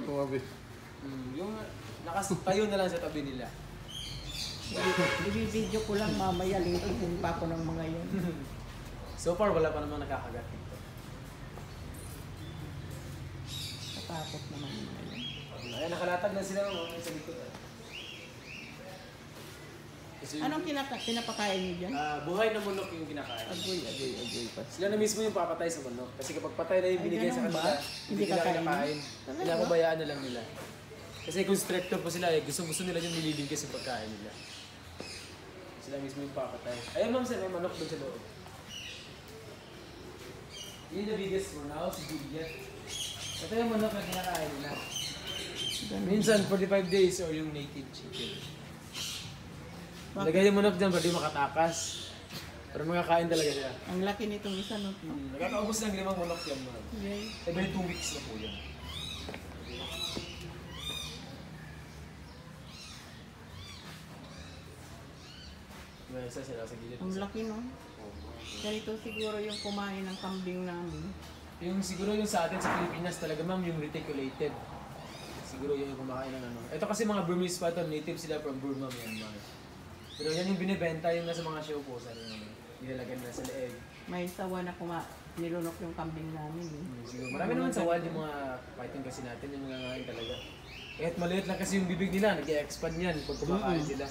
tumabi. Yung tayo na lang sa tabi nila. I-video ko lang mamaya, litin pa ako ng mga yan. So far, wala pa namang nakakagat dito. Katakot naman yung mga yan. Ayan, nakalatag na sila mga sa likod. Anong pinapakain niyo dyan? Buhay na manok yung kinakain. Agoy pa. Sila na mismo yung papatay sa manok. Kasi kapag patay na yung binigay sa ganun kanila, ba? hindi nila kinakain. Talaga? Pinapabayaan na lang nila. Kasi kung stricto po sila, gusto nila yung nililingkis yung pagkain nila. Sila mismo yung papatay. Ayun ma'am sir, may manok doon sa loob. Yun yung biggest for now, si Juliet. Ito yung manok na kinakain nila. Minsan, 45 days or yung native chicken. Lagay yung manok dyan para di makatakas. Pero makakain talaga siya. Ang laki nitong isa, no? Nakakaubos ng 5 manok yan, ma'am. Okay. Every 2 weeks na po yan. May isa sila sa gilid. Ang laki, no? Ganito siguro yung kumain ng kambing namin. Yung siguro yung sa atin sa Pilipinas talaga, ma'am, yung reticulated. Siguro yung kumakain ng ano. Ito kasi mga Burmese pa ito, native sila from Burma, Myanmar. Pero yan yung binibenta yung nasa mga show po sa nilalagyan na sa leeg. May sawa na nilunok yung kambing namin. Siguro marami naman sa wild yung mga fighting kasi natin, yung mga ngayon talaga. Kahit maliit lang kasi yung bibig nila, nag-i-expand yan pag kumakain sila.